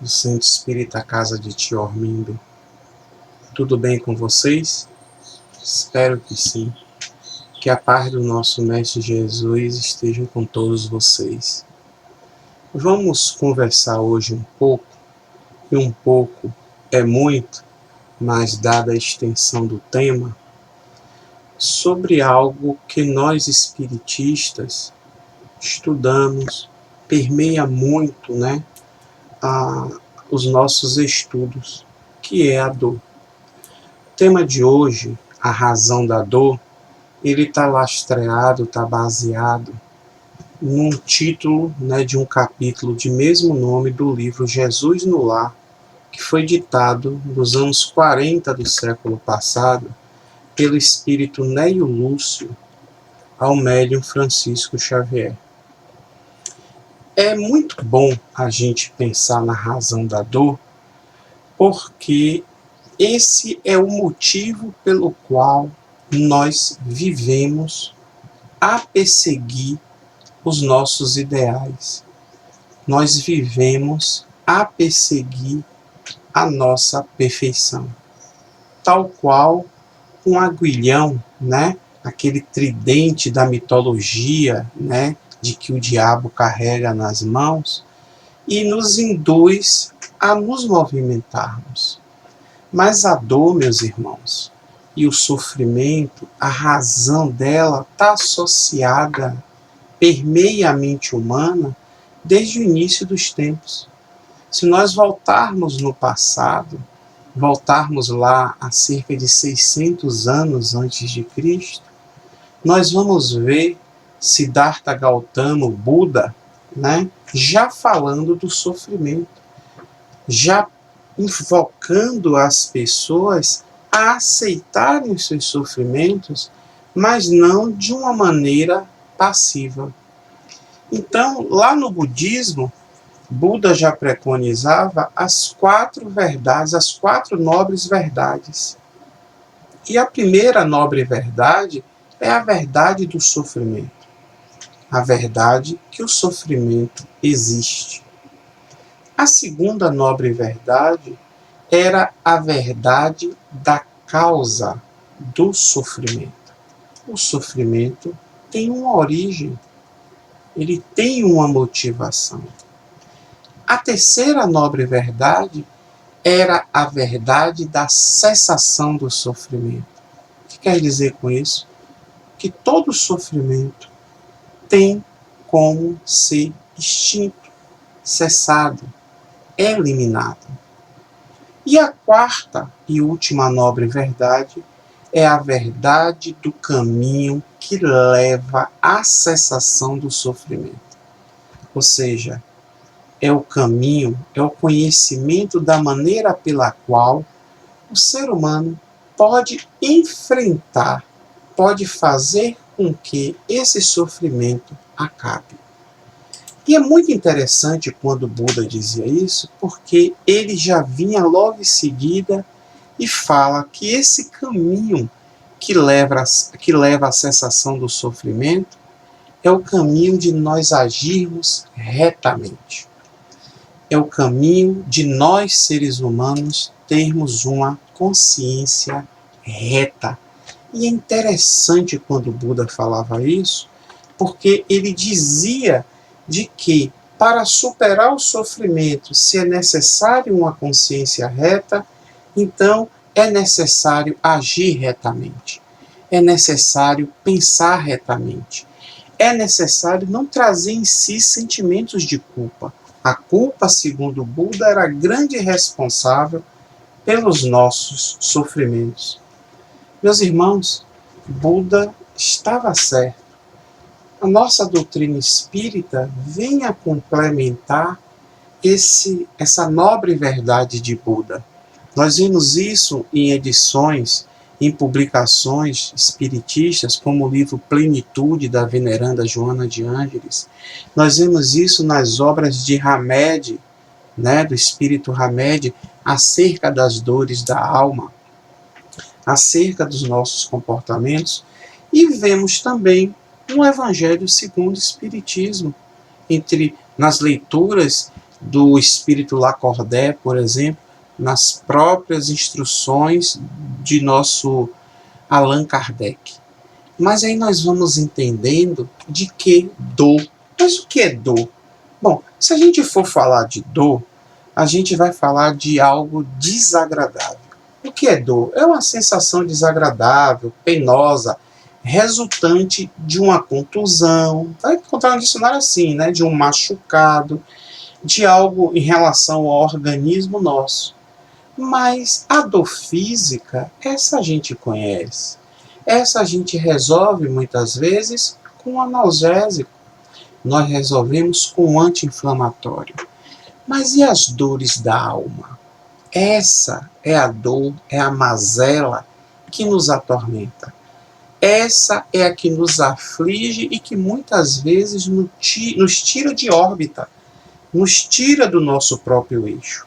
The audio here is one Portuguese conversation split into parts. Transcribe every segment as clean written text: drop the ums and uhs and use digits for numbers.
do Centro Espírita Casa de Tio Armindo. Tudo bem com vocês? Espero que sim. Que a paz do nosso Mestre Jesus esteja com todos vocês. Vamos conversar hoje um pouco, e um pouco é muito, mas dada a extensão do tema, sobre algo que nós espiritistas estudamos, permeia muito, os nossos estudos, que é a dor. O tema de hoje, a razão da dor, ele está lastreado, está baseado num título, de um capítulo de mesmo nome do livro Jesus no Lar, que foi ditado nos anos 40 do século passado pelo espírito Neio Lúcio ao médium Francisco Xavier. É muito bom a gente pensar na razão da dor, porque esse é o motivo pelo qual nós vivemos a perseguir os nossos ideais. Nós vivemos a perseguir a nossa perfeição. Tal qual um aguilhão, aquele tridente da mitologia, de que o diabo carrega nas mãos e nos induz a nos movimentarmos. Mas a dor, meus irmãos, e o sofrimento, a razão dela está associada, permeia a mente humana desde o início dos tempos. Se nós voltarmos no passado, voltarmos lá a cerca de 600 anos antes de Cristo, nós vamos ver Siddhartha Gautama, o Buda, já falando do sofrimento, já invocando as pessoas a aceitarem os seus sofrimentos, mas não de uma maneira passiva. Então, lá no budismo, Buda já preconizava as 4 verdades, as 4 nobres verdades. E a primeira nobre verdade é a verdade do sofrimento. A verdade que o sofrimento existe. A segunda nobre verdade era a verdade da causa do sofrimento. O sofrimento tem uma origem, ele tem uma motivação. A terceira nobre verdade era a verdade da cessação do sofrimento. O que quer dizer com isso? Que todo sofrimento tem como ser extinto, cessado, eliminado. E a quarta e última nobre verdade é a verdade do caminho que leva à cessação do sofrimento. Ou seja, é o caminho, é o conhecimento da maneira pela qual o ser humano pode enfrentar, pode fazer com que esse sofrimento acabe. E é muito interessante quando Buda dizia isso, porque ele já vinha logo em seguida e fala que esse caminho que leva à cessação do sofrimento é o caminho de nós agirmos retamente. É o caminho de nós, seres humanos, termos uma consciência reta. E é interessante quando Buda falava isso, porque ele dizia de que para superar o sofrimento, se é necessário uma consciência reta, então é necessário agir retamente. É necessário pensar retamente. É necessário não trazer em si sentimentos de culpa. A culpa, segundo Buda, era a grande responsável pelos nossos sofrimentos. Meus irmãos, Buda estava certo. A nossa doutrina espírita vem a complementar essa nobre verdade de Buda. Nós vimos isso em edições, em publicações espiritistas, como o livro Plenitude, da veneranda Joana de Ângeles. Nós vemos isso nas obras de Hamed, do espírito Hamed, acerca das dores da alma, acerca dos nossos comportamentos, e vemos também um Evangelho segundo o Espiritismo, nas leituras do espírito Lacordaire, por exemplo, nas próprias instruções de nosso Allan Kardec. Mas aí nós vamos entendendo de que dor. Mas o que é dor? Bom, se a gente for falar de dor, a gente vai falar de algo desagradável. O que é dor? É uma sensação desagradável, penosa, resultante de uma contusão. Vai encontrar um dicionário assim, né? De um machucado, de algo em relação ao organismo nosso. Mas a dor física, essa a gente conhece. Essa a gente resolve muitas vezes com analgésico. Nós resolvemos com anti-inflamatório. Mas e as dores da alma? Essa é a dor, é a mazela que nos atormenta. Essa é a que nos aflige e que muitas vezes nos tira de órbita, nos tira do nosso próprio eixo.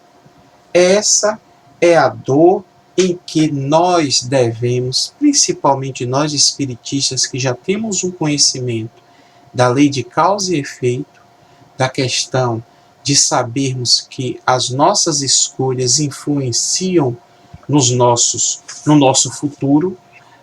Essa é a dor em que nós devemos, principalmente nós espiritistas que já temos um conhecimento da lei de causa e efeito, da questão de sabermos que as nossas escolhas influenciam no nosso futuro,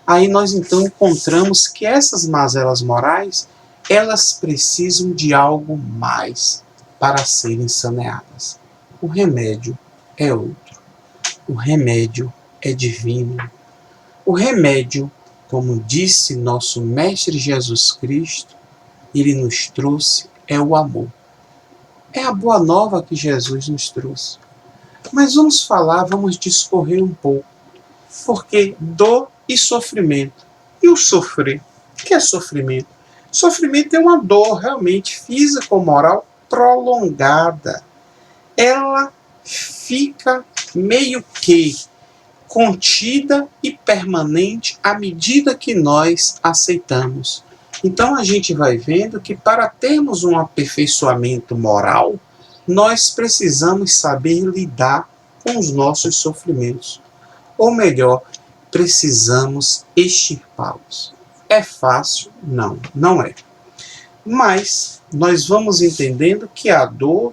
aí nós então encontramos que essas mazelas morais, elas precisam de algo mais para serem saneadas. O remédio é outro. O remédio é divino. O remédio, como disse nosso Mestre Jesus Cristo, ele nos trouxe é o amor. É a boa nova que Jesus nos trouxe. Mas vamos discorrer um pouco. Porque dor e sofrimento. E o sofrer? O que é sofrimento? Sofrimento é uma dor realmente física ou moral prolongada. Ela fica meio que contida e permanente à medida que nós aceitamos. Então a gente vai vendo que para termos um aperfeiçoamento moral, nós precisamos saber lidar com os nossos sofrimentos. Ou melhor, precisamos extirpá-los. É fácil? Não, não é. Mas nós vamos entendendo que a dor,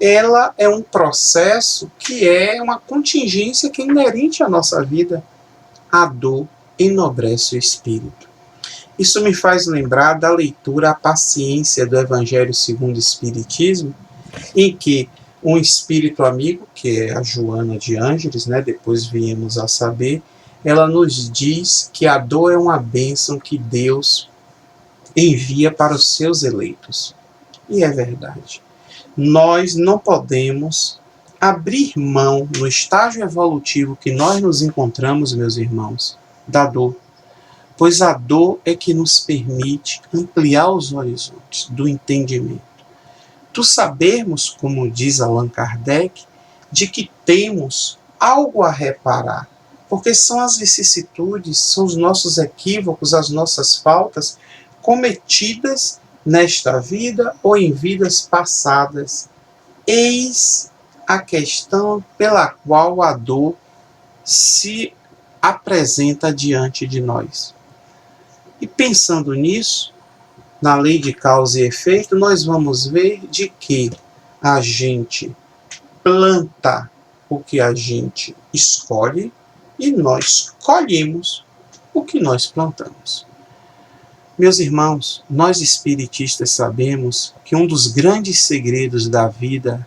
ela é um processo que é uma contingência que é inerente à nossa vida. A dor enobrece o espírito. Isso me faz lembrar da leitura A Paciência do Evangelho segundo o Espiritismo, em que um espírito amigo, que é a Joana de Ângeles, né, depois viemos a saber, ela nos diz que a dor é uma bênção que Deus envia para os seus eleitos. E é verdade. Nós não podemos abrir mão, no estágio evolutivo que nós nos encontramos, meus irmãos, da dor. Pois a dor é que nos permite ampliar os horizontes do entendimento. Do sabermos, como diz Allan Kardec, de que temos algo a reparar, porque são as vicissitudes, são os nossos equívocos, as nossas faltas cometidas nesta vida ou em vidas passadas. Eis a questão pela qual a dor se apresenta diante de nós. E pensando nisso, na lei de causa e efeito, nós vamos ver de que a gente planta o que a gente escolhe e nós colhemos o que nós plantamos. Meus irmãos, nós espiritistas sabemos que um dos grandes segredos da vida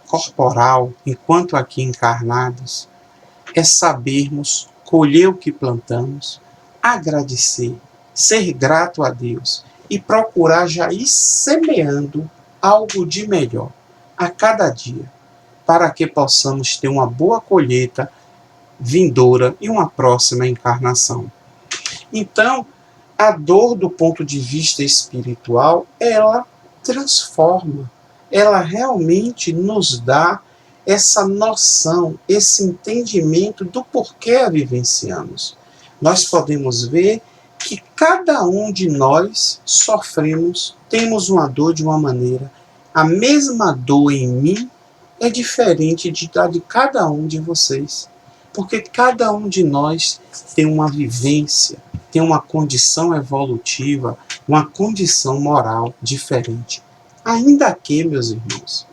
corporal, enquanto aqui encarnados, é sabermos colher o que plantamos, agradecer, ser grato a Deus e procurar já ir semeando algo de melhor a cada dia, para que possamos ter uma boa colheita vindoura e uma próxima encarnação. Então, a dor do ponto de vista espiritual, ela transforma, ela realmente nos dá essa noção, esse entendimento do porquê a vivenciamos. Nós podemos ver que cada um de nós sofremos, temos uma dor de uma maneira. A mesma dor em mim é diferente da de cada um de vocês. Porque cada um de nós tem uma vivência, tem uma condição evolutiva, uma condição moral diferente. Ainda que, meus irmãos,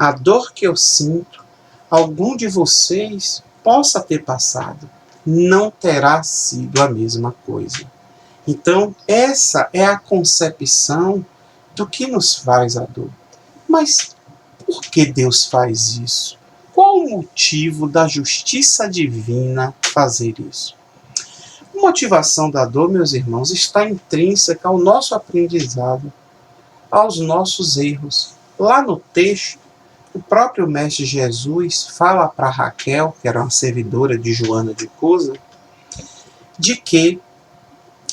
a dor que eu sinto, algum de vocês possa ter passado. Não terá sido a mesma coisa. Então, essa é a concepção do que nos faz a dor. Mas por que Deus faz isso? Qual o motivo da justiça divina fazer isso? A motivação da dor, meus irmãos, está intrínseca ao nosso aprendizado, aos nossos erros. Lá no texto, o próprio Mestre Jesus fala para Raquel, que era uma servidora de Joana de Cusa, de que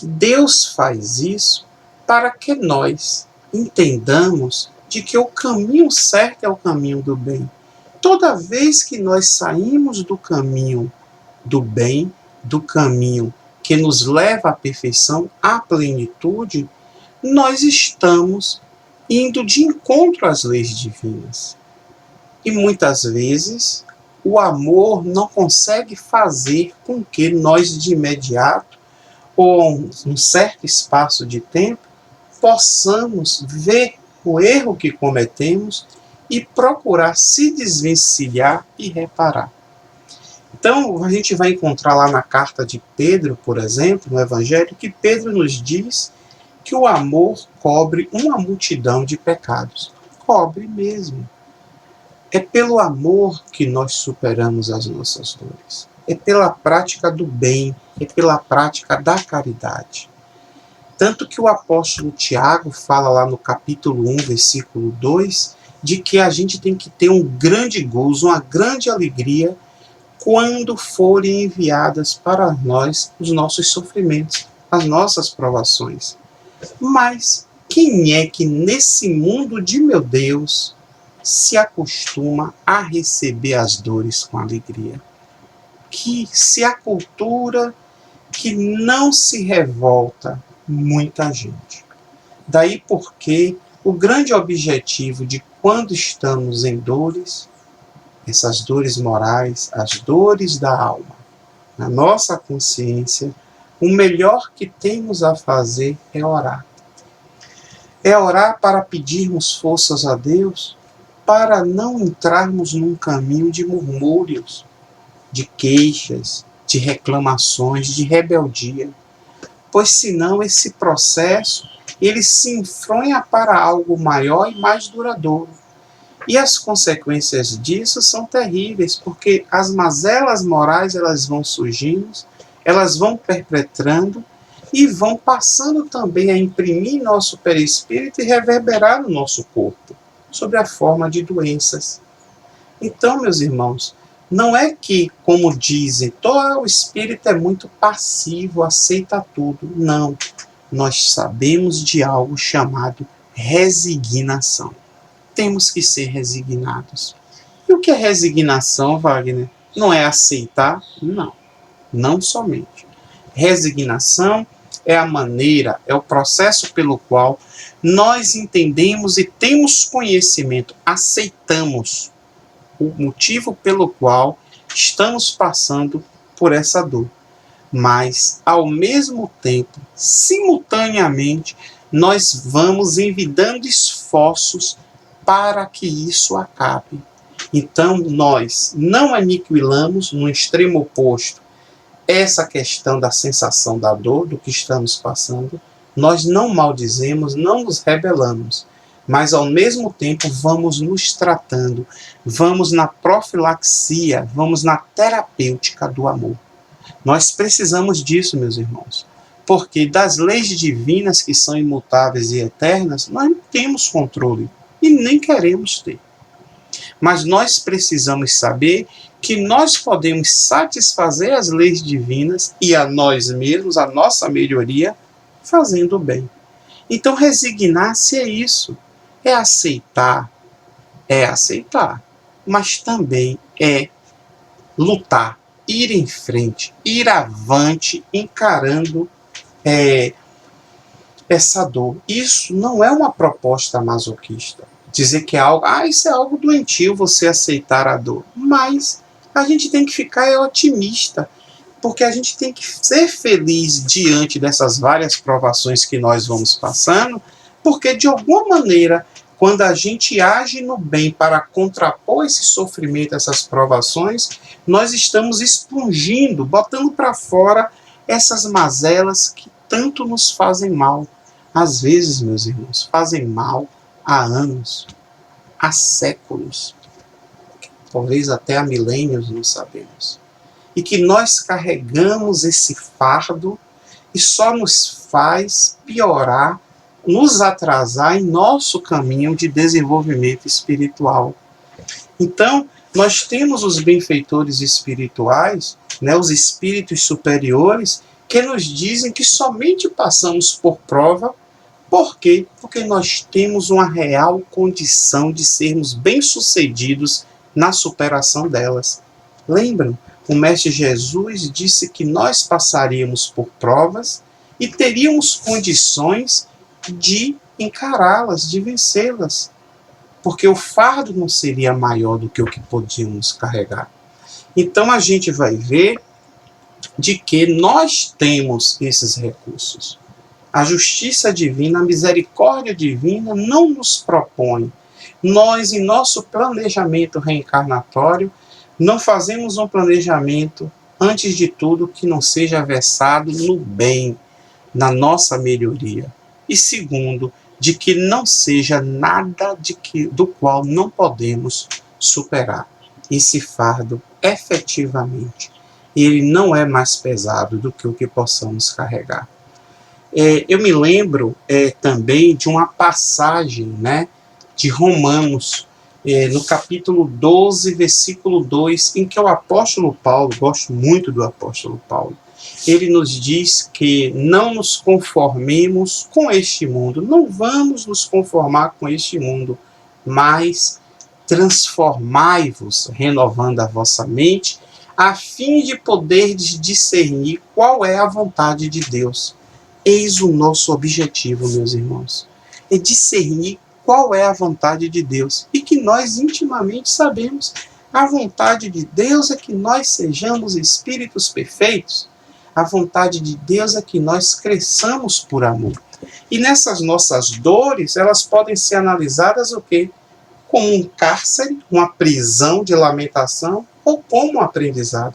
Deus faz isso para que nós entendamos de que o caminho certo é o caminho do bem. Toda vez que nós saímos do caminho do bem, do caminho que nos leva à perfeição, à plenitude, nós estamos indo de encontro às leis divinas. E muitas vezes o amor não consegue fazer com que nós de imediato, ou um certo espaço de tempo, possamos ver o erro que cometemos e procurar se desvencilhar e reparar. Então, a gente vai encontrar lá na carta de Pedro, por exemplo, no Evangelho, que Pedro nos diz que o amor cobre uma multidão de pecados. Cobre mesmo. É pelo amor que nós superamos as nossas dores. É pela prática do bem, é pela prática da caridade. Tanto que o apóstolo Tiago fala lá no capítulo 1, versículo 2, de que a gente tem que ter um grande gozo, uma grande alegria, quando forem enviadas para nós os nossos sofrimentos, as nossas provações. Mas quem é que nesse mundo de meu Deus se acostuma a receber as dores com alegria? Que se a cultura que não se revolta muita gente. Daí porque o grande objetivo de quando estamos em dores, essas dores morais, as dores da alma, na nossa consciência, o melhor que temos a fazer é orar. É orar para pedirmos forças a Deus, para não entrarmos num caminho de murmúrios, de queixas, de reclamações, de rebeldia. Pois senão esse processo ele se enfronha para algo maior e mais duradouro. E as consequências disso são terríveis, porque as mazelas morais elas vão surgindo, elas vão perpetrando e vão passando também a imprimir nosso perispírito e reverberar no nosso corpo, sob a forma de doenças. Então, meus irmãos, não é que, como dizem, o espírito é muito passivo, aceita tudo. Não. Nós sabemos de algo chamado resignação. Temos que ser resignados. E o que é resignação, Wagner? Não é aceitar? Não. Não somente. Resignação é a maneira, é o processo pelo qual nós entendemos e temos conhecimento, aceitamos o motivo pelo qual estamos passando por essa dor. Mas, ao mesmo tempo, simultaneamente, nós vamos envidando esforços para que isso acabe. Então, nós não aniquilamos, no extremo oposto, essa questão da sensação da dor, do que estamos passando, nós não maldizemos, não nos rebelamos, mas ao mesmo tempo vamos nos tratando, vamos na profilaxia, vamos na terapêutica do amor. Nós precisamos disso, meus irmãos, porque das leis divinas que são imutáveis e eternas, nós não temos controle e nem queremos ter. Mas nós precisamos saber que nós podemos satisfazer as leis divinas e a nós mesmos, a nossa melhoria, fazendo o bem. Então, resignar-se é isso. É aceitar, mas também é lutar, ir em frente, ir avante, encarando essa dor. Isso não é uma proposta masoquista. Dizer que é algo, isso é algo doentio, você aceitar a dor. Mas a gente tem que ficar otimista, porque a gente tem que ser feliz diante dessas várias provações que nós vamos passando, porque de alguma maneira, quando a gente age no bem para contrapor esse sofrimento, essas provações, nós estamos expungindo, botando para fora essas mazelas que tanto nos fazem mal. Às vezes, meus irmãos, fazem mal há anos, há séculos, talvez até há milênios, não sabemos. E que nós carregamos esse fardo e só nos faz piorar, nos atrasar em nosso caminho de desenvolvimento espiritual. Então, nós temos os benfeitores espirituais, né, os espíritos superiores, que nos dizem que somente passamos por prova. Por quê? Porque nós temos uma real condição de sermos bem-sucedidos na superação delas. Lembram? O Mestre Jesus disse que nós passaríamos por provas e teríamos condições de encará-las, de vencê-las, porque o fardo não seria maior do que o que podíamos carregar. Então a gente vai ver de que nós temos esses recursos. A justiça divina, a misericórdia divina não nos propõe. Nós, em nosso planejamento reencarnatório, não fazemos um planejamento, antes de tudo, que não seja versado no bem, na nossa melhoria. E segundo, de que não seja nada do qual não podemos superar. Esse fardo, efetivamente, ele não é mais pesado do que o que possamos carregar. Eu me lembro também de uma passagem, né, de Romanos, no capítulo 12, versículo 2, em que o apóstolo Paulo, gosto muito do apóstolo Paulo, ele nos diz que não nos conformemos com este mundo, não vamos nos conformar com este mundo, mas transformai-vos, renovando a vossa mente, a fim de poderdes discernir qual é a vontade de Deus. Eis o nosso objetivo, meus irmãos, é discernir qual é a vontade de Deus, e que nós intimamente sabemos. A vontade de Deus é que nós sejamos espíritos perfeitos. A vontade de Deus é que nós cresçamos por amor. E nessas nossas dores, elas podem ser analisadas o quê? Como um cárcere, uma prisão de lamentação, ou como um aprendizado.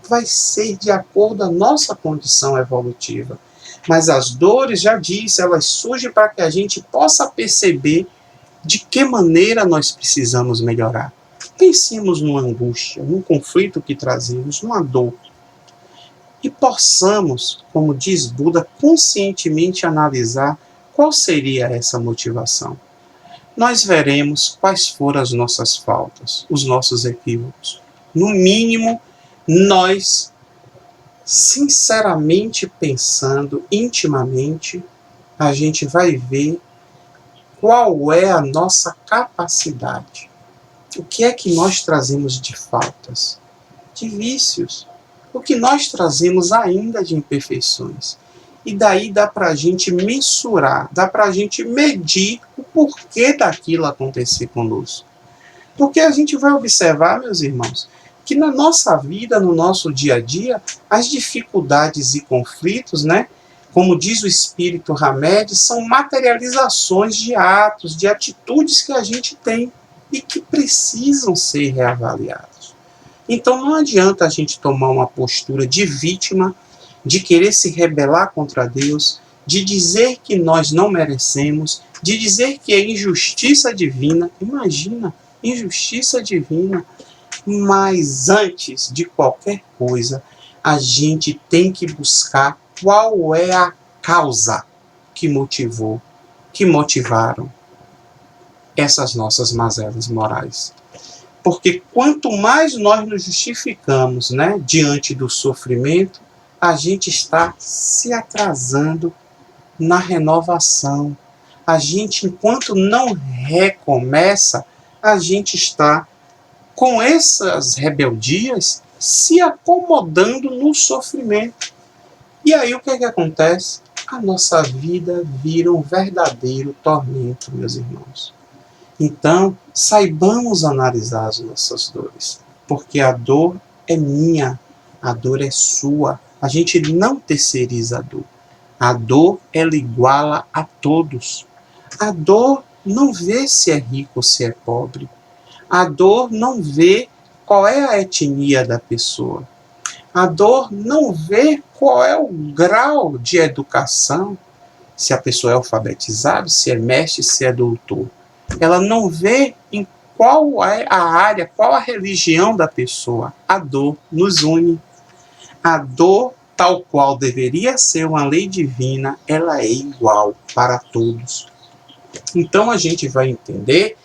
Vai ser de acordo com a nossa condição evolutiva. Mas as dores, já disse, elas surgem para que a gente possa perceber de que maneira nós precisamos melhorar. Pensemos numa angústia, num conflito que trazemos, numa dor. E possamos, como diz Buda, conscientemente analisar qual seria essa motivação. Nós veremos quais foram as nossas faltas, os nossos equívocos. No mínimo, nós, sinceramente pensando, intimamente, a gente vai ver qual é a nossa capacidade. O que é que nós trazemos de faltas, de vícios? O que nós trazemos ainda de imperfeições? E daí dá para a gente mensurar, dá para a gente medir o porquê daquilo acontecer conosco. Porque a gente vai observar, meus irmãos, que na nossa vida, no nosso dia a dia, as dificuldades e conflitos, né, como diz o espírito Hamed, são materializações de atos, de atitudes que a gente tem e que precisam ser reavaliados. Então não adianta a gente tomar uma postura de vítima, de querer se rebelar contra Deus, de dizer que nós não merecemos, de dizer que é injustiça divina. Imagina, injustiça divina. Mas antes de qualquer coisa, a gente tem que buscar qual é a causa que motivaram essas nossas mazelas morais. Porque quanto mais nós nos justificamos, né, diante do sofrimento, a gente está se atrasando na renovação. A gente, enquanto não recomeça, a gente está com essas rebeldias se acomodando no sofrimento. E aí o que é que acontece? A nossa vida vira um verdadeiro tormento, meus irmãos. Então, saibamos analisar as nossas dores, porque a dor é minha, a dor é sua. A gente não terceiriza a dor. A dor, ela iguala a todos. A dor, não vê se é rico ou se é pobre. A dor não vê qual é a etnia da pessoa. A dor não vê qual é o grau de educação, se a pessoa é alfabetizada, se é mestre, se é doutor. Ela não vê em qual é a área, qual a religião da pessoa. A dor nos une. A dor, tal qual deveria ser uma lei divina, ela é igual para todos. Então a gente vai entender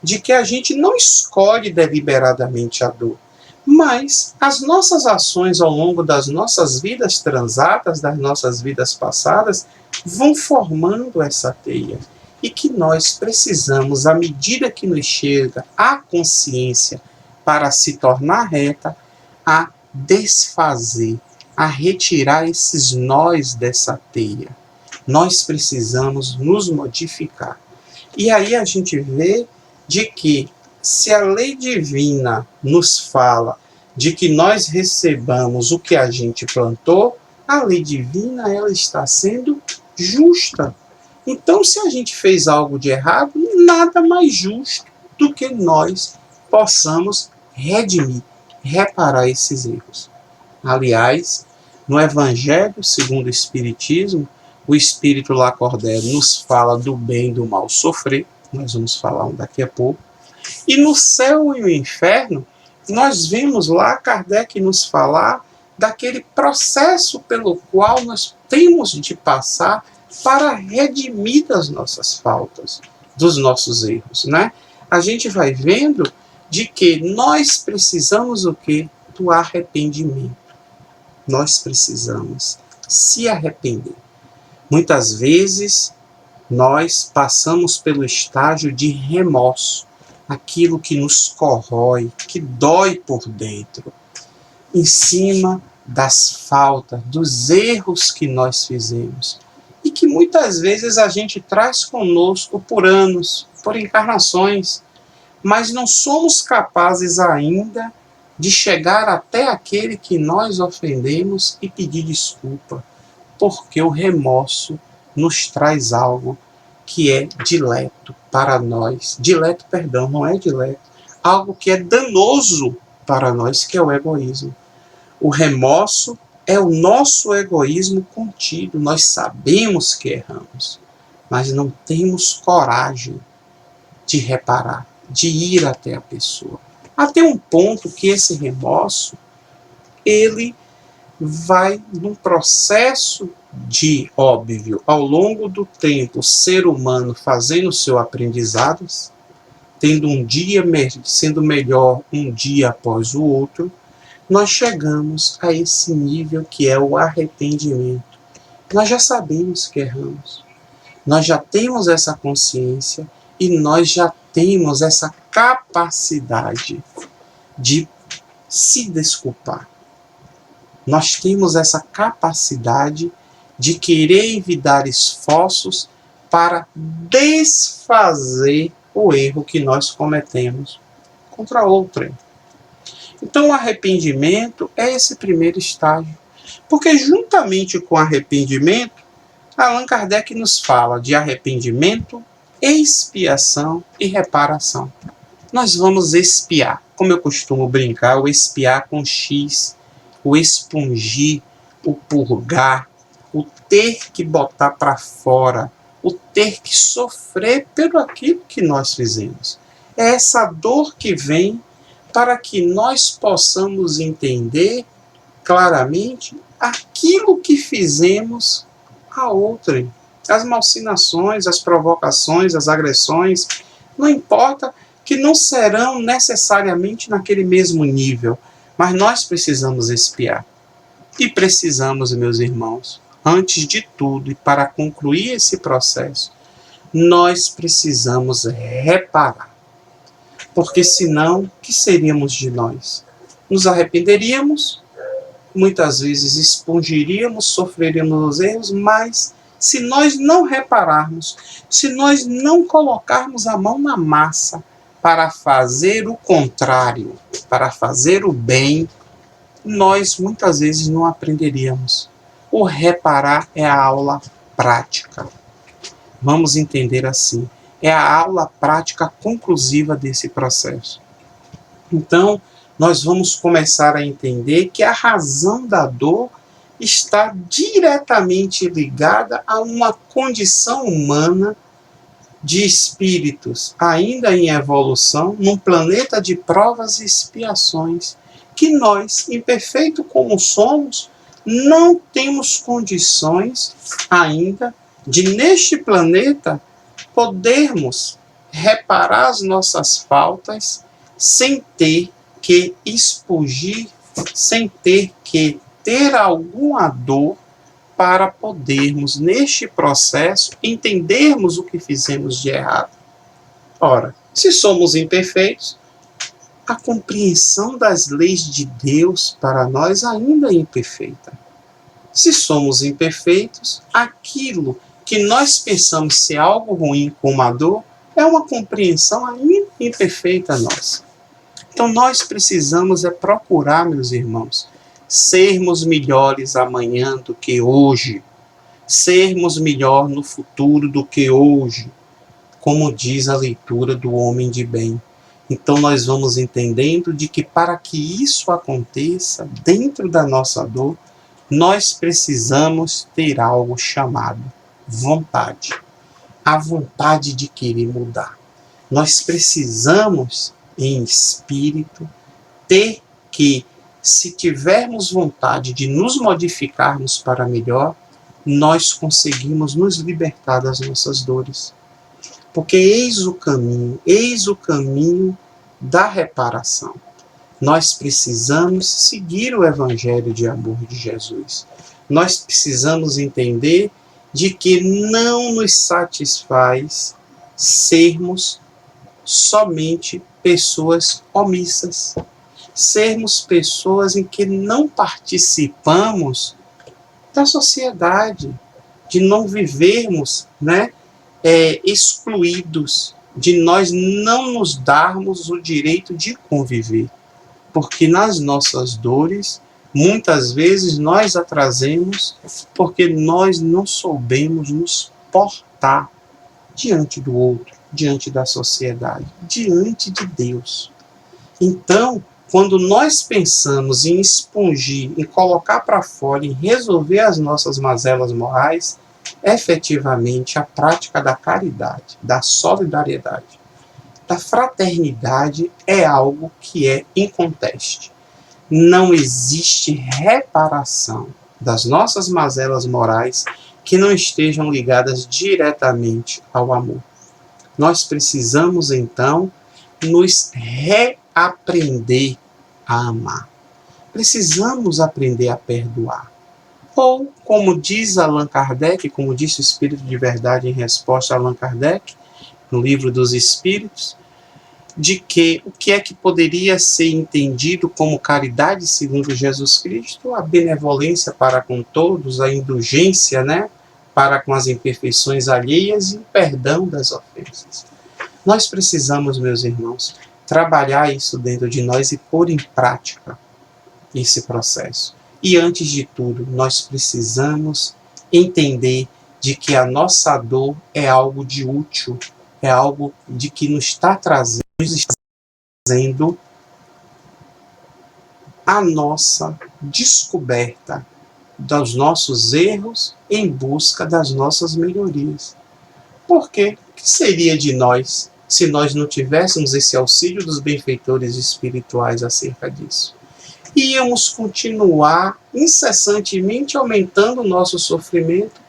de que a gente não escolhe deliberadamente a dor, mas as nossas ações ao longo das nossas vidas transatas, das nossas vidas passadas, vão formando essa teia. E que nós precisamos, à medida que nos chega a consciência para se tornar reta, a desfazer, a retirar esses nós dessa teia. Nós precisamos nos modificar. E aí a gente vê de que, se a lei divina nos fala de que nós recebamos o que a gente plantou, a lei divina ela está sendo justa. Então, se a gente fez algo de errado, nada mais justo do que nós possamos redimir, reparar esses erros. Aliás, no Evangelho segundo o Espiritismo, o Espírito Lacordaire nos fala do bem e do mal sofrer, nós vamos falar daqui a pouco. E no céu e o inferno, nós vemos lá Kardec nos falar daquele processo pelo qual nós temos de passar para redimir das nossas faltas, dos nossos erros, né? A gente vai vendo de que nós precisamos o quê? Do arrependimento. Nós precisamos se arrepender. Muitas vezes, nós passamos pelo estágio de remorso, aquilo que nos corrói, que dói por dentro, em cima das faltas, dos erros que nós fizemos, e que muitas vezes a gente traz conosco por anos, por encarnações, mas não somos capazes ainda de chegar até aquele que nós ofendemos e pedir desculpa, porque o remorso nos traz algo que é dileto para nós. Dileto, perdão, não é dileto. Algo que é danoso para nós, que é o egoísmo. O remorso é o nosso egoísmo contido. Nós sabemos que erramos, mas não temos coragem de reparar, de ir até a pessoa. Até um ponto que esse remorso, ele vai num processo de, óbvio, ao longo do tempo, o ser humano fazendo o seu aprendizado, tendo um dia sendo melhor um dia após o outro, nós chegamos a esse nível que é o arrependimento. Nós já sabemos que erramos, nós já temos essa consciência e nós já temos essa capacidade de se desculpar. Nós temos essa capacidade de querer evitar esforços para desfazer o erro que nós cometemos contra outrem. Então, o arrependimento é esse primeiro estágio. Porque, juntamente com o arrependimento, Allan Kardec nos fala de arrependimento, expiação e reparação. Nós vamos expiar, como eu costumo brincar, o expiar com X, o expungir, o purgar, o ter que botar para fora, o ter que sofrer pelo aquilo que nós fizemos. É essa dor que vem para que nós possamos entender claramente aquilo que fizemos a outrem. As malsinações, as provocações, as agressões, não importa que não serão necessariamente naquele mesmo nível, mas nós precisamos expiar. E precisamos, meus irmãos, antes de tudo, e para concluir esse processo, nós precisamos reparar. Porque senão, o que seríamos de nós? Nos arrependeríamos, muitas vezes expungiríamos, sofreríamos os erros, mas se nós não repararmos, se nós não colocarmos a mão na massa para fazer o contrário, para fazer o bem, nós muitas vezes não aprenderíamos. O reparar é a aula prática. Vamos entender assim. é a aula prática conclusiva desse processo. Então, nós vamos começar a entender que a razão da dor está diretamente ligada a uma condição humana de espíritos ainda em evolução, num planeta de provas e expiações, que nós, imperfeito como somos, não temos condições ainda de, neste planeta, podermos reparar as nossas faltas sem ter que expugir, sem ter que ter alguma dor, para podermos, neste processo, entendermos o que fizemos de errado. Ora, se somos imperfeitos, a compreensão das leis de Deus para nós ainda é imperfeita. Se somos imperfeitos, aquilo que nós pensamos ser algo ruim como a dor, é uma compreensão ainda imperfeita nossa. Então nós precisamos procurar, meus irmãos, sermos melhores amanhã do que hoje, sermos melhor no futuro do que hoje, como diz a leitura do Homem de Bem. Então nós vamos entendendo de que para que isso aconteça dentro da nossa dor, nós precisamos ter algo chamado vontade. A vontade de querer mudar. Nós precisamos, em espírito, ter que, se tivermos vontade de nos modificarmos para melhor, nós conseguimos nos libertar das nossas dores. Porque eis o caminho da reparação. Nós precisamos seguir o evangelho de amor de Jesus. Nós precisamos entender de que não nos satisfaz sermos somente pessoas omissas, sermos pessoas em que não participamos da sociedade, de não vivermos, excluídos, de nós não nos darmos o direito de conviver, porque nas nossas dores, muitas vezes nós a trazemos porque nós não soubemos nos portar diante do outro, diante da sociedade, diante de Deus. Então, quando nós pensamos em expungir, em colocar para fora, em resolver as nossas mazelas morais, efetivamente a prática da caridade, da solidariedade, da fraternidade é algo que é inconteste. Não existe reparação das nossas mazelas morais que não estejam ligadas diretamente ao amor. Nós precisamos, então, nos reaprender a amar. Precisamos aprender a perdoar. Ou, como diz Allan Kardec, como disse o Espírito de Verdade em resposta a Allan Kardec, no Livro dos Espíritos, de que o que é que poderia ser entendido como caridade segundo Jesus Cristo? A benevolência para com todos, a indulgência, para com as imperfeições alheias e o perdão das ofensas. Nós precisamos, meus irmãos, trabalhar isso dentro de nós e pôr em prática esse processo. E antes de tudo, nós precisamos entender de que a nossa dor é algo de útil, é algo de que nos está trazendo a nossa descoberta dos nossos erros em busca das nossas melhorias. Porque o que seria de nós se nós não tivéssemos esse auxílio dos benfeitores espirituais acerca disso? Íamos continuar incessantemente aumentando o nosso sofrimento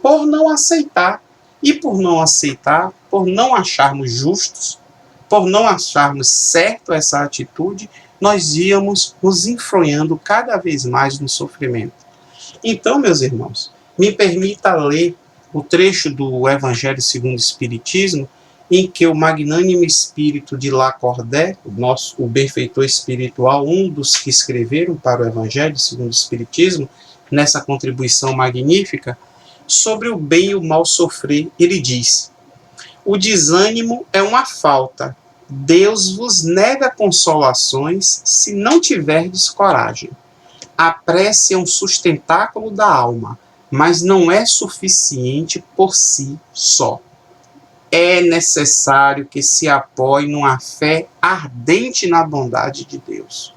por não aceitar. E por não aceitar, por não acharmos justos, por não acharmos certo essa atitude, nós íamos nos enfronhando cada vez mais no sofrimento. Então, meus irmãos, me permita ler o trecho do Evangelho segundo o Espiritismo, em que o magnânimo espírito de Lacordaire, o benfeitor espiritual, um dos que escreveram para o Evangelho segundo o Espiritismo, nessa contribuição magnífica, sobre o bem e o mal sofrer, ele diz: o desânimo é uma falta. Deus vos nega consolações se não tiverdes coragem. A prece é um sustentáculo da alma, mas não é suficiente por si só. é necessário que se apoie numa fé ardente na bondade de Deus.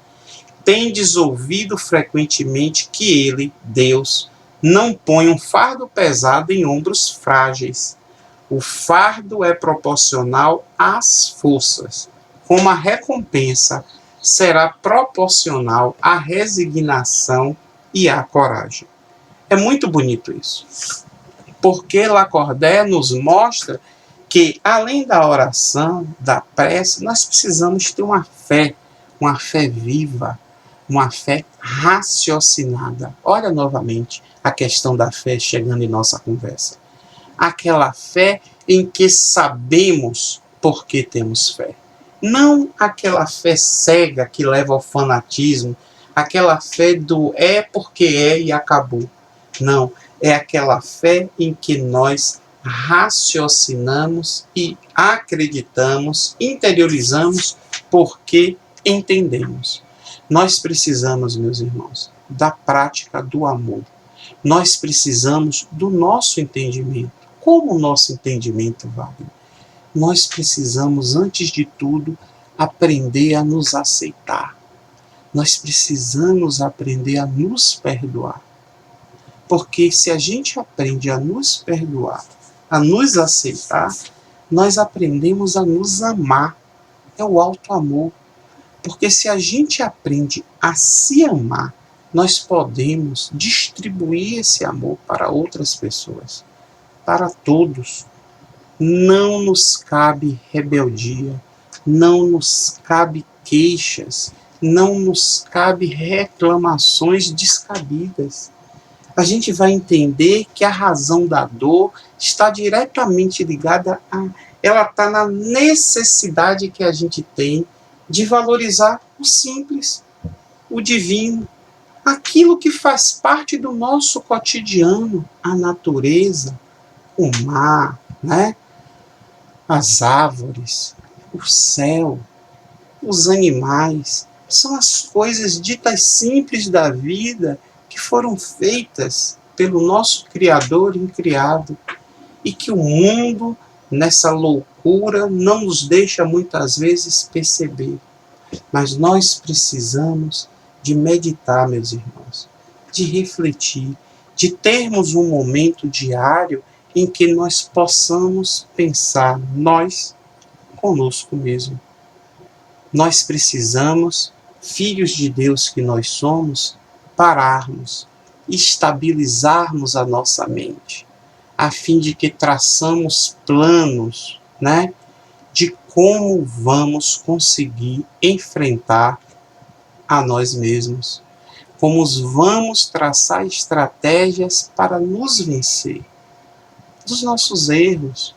Tendes ouvido frequentemente que Ele, Deus, não põe um fardo pesado em ombros frágeis. O fardo é proporcional às forças, como a recompensa será proporcional à resignação e à coragem. É muito bonito isso, porque Lacordaire nos mostra que, além da oração, da prece, nós precisamos ter uma fé viva, uma fé raciocinada. Olha novamente a questão da fé chegando em nossa conversa. Aquela fé em que sabemos por que temos fé. Não aquela fé cega que leva ao fanatismo, aquela fé do é porque é e acabou. Não, é aquela fé em que nós raciocinamos e acreditamos, interiorizamos porque entendemos. Nós precisamos, meus irmãos, da prática do amor. Nós precisamos do nosso entendimento. Como o nosso entendimento, Wagner? Nós precisamos, antes de tudo, aprender a nos aceitar. Nós precisamos aprender a nos perdoar. Porque se a gente aprende a nos perdoar, a nos aceitar, nós aprendemos a nos amar. É o alto amor. Porque se a gente aprende a se amar, nós podemos distribuir esse amor para outras pessoas, para todos. Não nos cabe rebeldia, não nos cabe queixas, não nos cabe reclamações descabidas. A gente vai entender que a razão da dor está diretamente ligada ela está na necessidade que a gente tem de valorizar o simples, o divino, aquilo que faz parte do nosso cotidiano, a natureza, o mar, né? As árvores, o céu, os animais, são as coisas ditas simples da vida que foram feitas pelo nosso Criador incriado e que o mundo, nessa loucura, não nos deixa muitas vezes perceber. Mas nós precisamos de meditar, meus irmãos, de refletir, de termos um momento diário em que nós possamos pensar, nós, conosco mesmo. Nós precisamos, filhos de Deus que nós somos, pararmos, estabilizarmos a nossa mente, a fim de que traçamos planos, né, de como vamos conseguir enfrentar a nós mesmos, como vamos traçar estratégias para nos vencer dos nossos erros,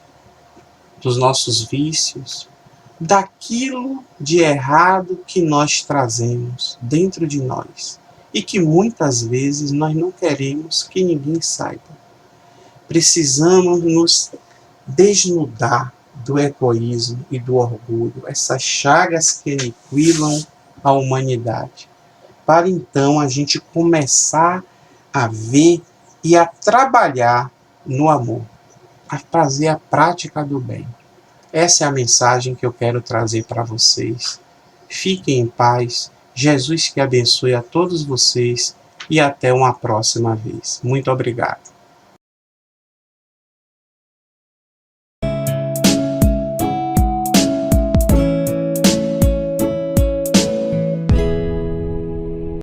dos nossos vícios, daquilo de errado que nós trazemos dentro de nós e que muitas vezes nós não queremos que ninguém saiba. Precisamos nos desnudar do egoísmo e do orgulho, essas chagas que aniquilam a humanidade, para então a gente começar a ver e a trabalhar no amor, a fazer a prática do bem. Essa é a mensagem que eu quero trazer para vocês. Fiquem em paz. Jesus que abençoe a todos vocês e até uma próxima vez. Muito obrigado.